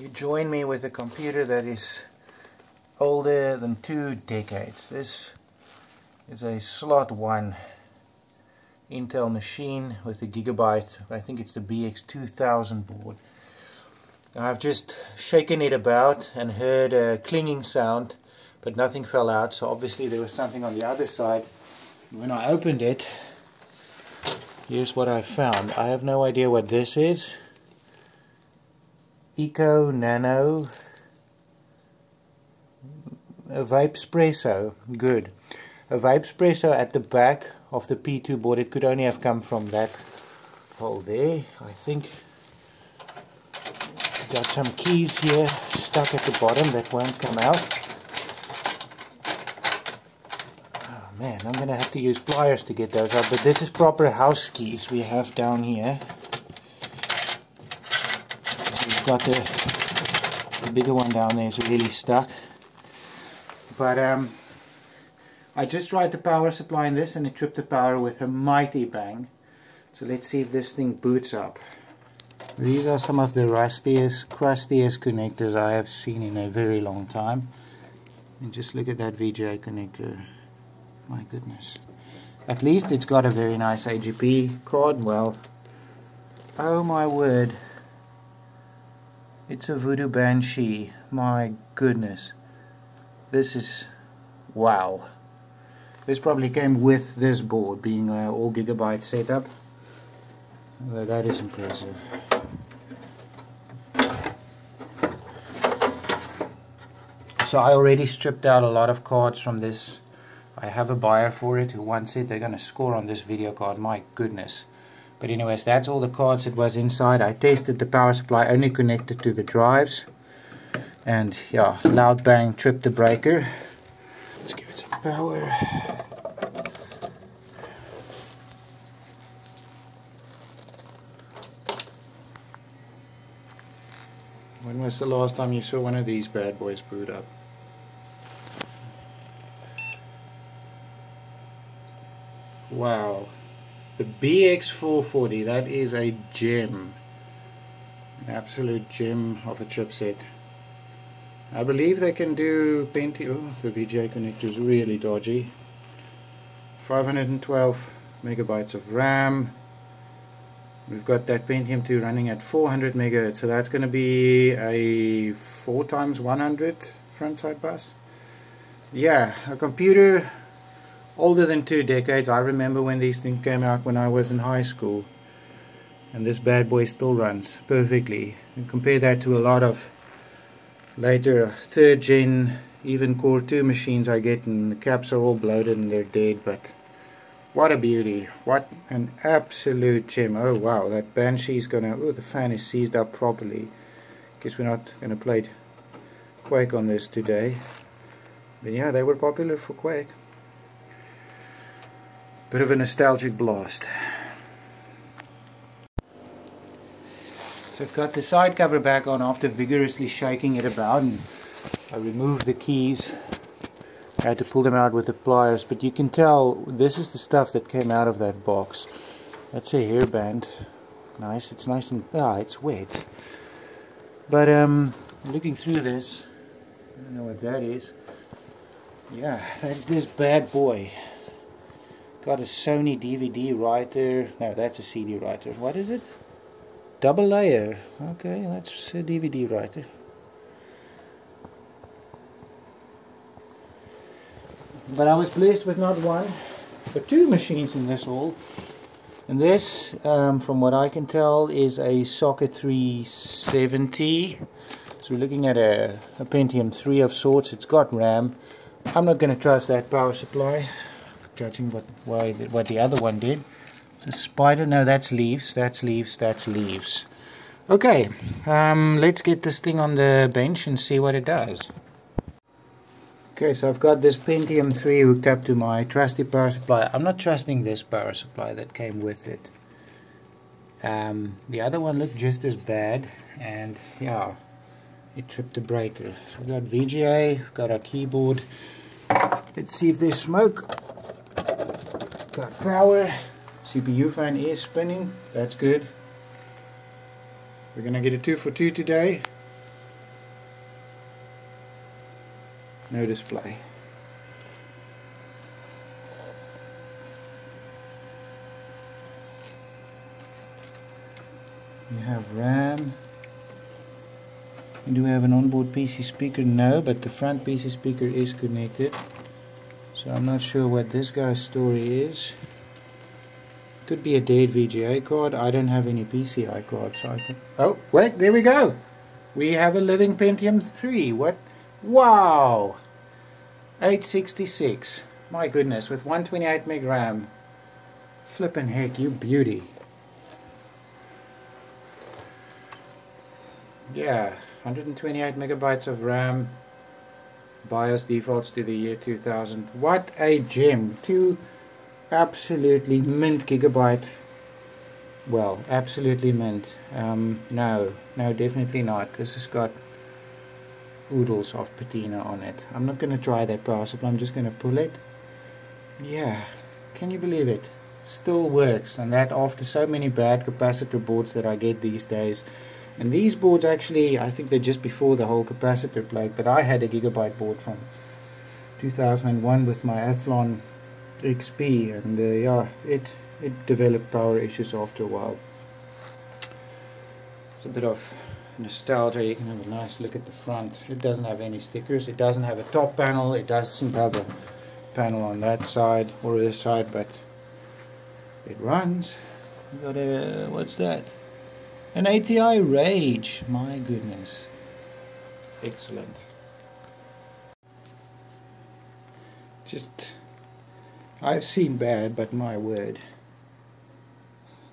you join me with a computer that is older than 2 decades. This is a slot 1 Intel machine with a gigabyte, I think it's the BX2000 board. I've just shaken it about and heard a clinging sound, but nothing fell out, so obviously there was something on the other side. When I opened it, here's what I found. I have no idea what this is. Eco Nano, a vape espresso, good. A vape espresso at the back of the P2 board. It could only have come from that hole there. I think got some keys here stuck at the bottom that won't come out. Oh man, I'm gonna have to use pliers to get those out, but this is proper house keys we have down here. We've got the bigger one down there is really stuck. But I just tried the power supply in this and it tripped the power with a mighty bang. So let's see if this thing boots up. These are some of the rustiest, crustiest connectors I have seen in a very long time. And just look at that VGA connector. My goodness. At least it's got a very nice AGP card. Well, oh my word. It's a Voodoo Banshee. My goodness. This is wow. This probably came with this board, being an all gigabyte setup. Well, that is impressive. So I already stripped out a lot of cards from this. I have a buyer for it who wants it. They're going to score on this video card. My goodness. But anyways, that's all the cards that was inside. I tested the power supply, only connected to the drives. And yeah, loud bang, tripped the breaker. Let's give it some power. When was the last time you saw one of these bad boys boot up? Wow. The BX440, that is a gem. An absolute gem of a chipset. I believe they can do Pentium. Oh, the VGA connector is really dodgy. 512 megabytes of RAM. We've got that Pentium 2 running at 400 megahertz, so that's going to be a 4x100 frontside bus. Yeah, a computer older than 2 decades. I remember when these things came out when I was in high school, and this bad boy still runs perfectly. And compare that to a lot of later 3rd gen, even Core 2 machines I get, and the caps are all bloated and they're dead. But what a beauty, what an absolute gem. Oh wow, that Banshee's gonna, oh, the fan is seized up properly. Guess we're not gonna play Quake on this today, but yeah, they were popular for Quake. Bit of a nostalgic blast. So I've got the side cover back on after vigorously shaking it about, and I removed the keys. I had to pull them out with the pliers, but you can tell this is the stuff that came out of that box. That's a hairband. Nice, it's nice and it's wet. But looking through this, I don't know what that is. Yeah, that's this bad boy. Got a Sony DVD writer. No, that's a CD writer. What is it? Double layer. Okay, that's a DVD writer. But I was blessed with not one, but 2 machines in this haul. And this, from what I can tell, is a Socket 370. So we're looking at a Pentium 3 of sorts. It's got RAM. I'm not going to trust that power supply, judging what the other one did. It's a spider. No, that's leaves. That's leaves. That's leaves. Okay, let's get this thing on the bench and see what it does. Okay, so I've got this Pentium 3 hooked up to my trusty power supply. I'm not trusting this power supply that came with it. The other one looked just as bad, and yeah, it tripped the breaker. So we've got VGA, we've got our keyboard. Let's see if there's smoke. Got power. CPU fan is spinning. That's good. We're gonna get a 2 for 2 today. no display. You have RAM. Do we have an onboard PC speaker? No, but the front PC speaker is connected. So I'm not sure what this guy's story is. Could be a dead VGA card. I don't have any PCI cards, so I can... Oh, wait, there we go. We have a living Pentium 3. What? Wow! 866. My goodness, with 128 meg RAM. Flippin' heck, you beauty. Yeah, 128 megabytes of RAM. BIOS defaults to the year 2000. What a gem! 2 absolutely mint gigabyte. Well, absolutely mint. No, definitely not. This has got oodles of patina on it. I'm not going to try that power supply. I'm just going to pull it. Yeah, can you believe it? Still works, and that after so many bad capacitor boards that I get these days. And these boards actually, I think they're just before the whole capacitor plague, but I had a gigabyte board from 2001 with my Athlon XP, and yeah, it developed power issues after a while. It's a bit of nostalgia. You can have a nice look at the front. It doesn't have any stickers, it doesn't have a top panel, it doesn't have a panel on that side or this side, but it runs. We got a, what's that? An ATI Rage, my goodness. Excellent. Just, I've seen bad, but my word.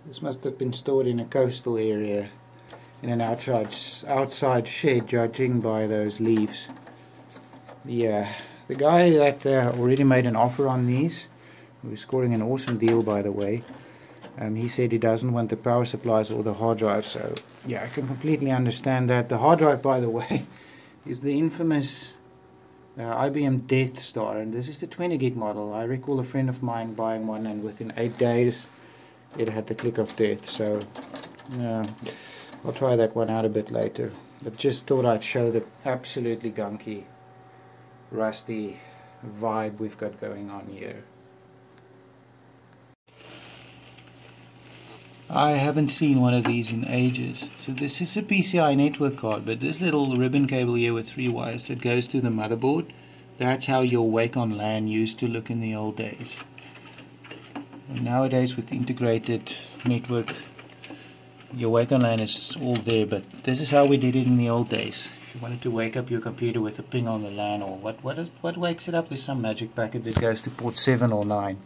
This must have been stored in a coastal area, in an outside shed, judging by those leaves. Yeah, the guy that already made an offer on these, who was scoring an awesome deal by the way, he said he doesn't want the power supplies or the hard drive, so yeah, I can completely understand that. The hard drive, by the way, is the infamous IBM Death Star, and this is the 20 gig model. I recall a friend of mine buying one, and within 8 days it had the click of death, so yeah, I'll try that one out a bit later, but just thought I'd show the absolutely gunky, rusty vibe we've got going on here. I haven't seen one of these in ages. So this is a PCI network card, but this little ribbon cable here with 3 wires that goes to the motherboard, that's how your Wake on LAN used to look in the old days. And nowadays with integrated network, your Wake on LAN is all there, but this is how we did it in the old days. If you wanted to wake up your computer with a ping on the LAN, or what wakes it up? There's some magic packet that goes to port 7 or 9.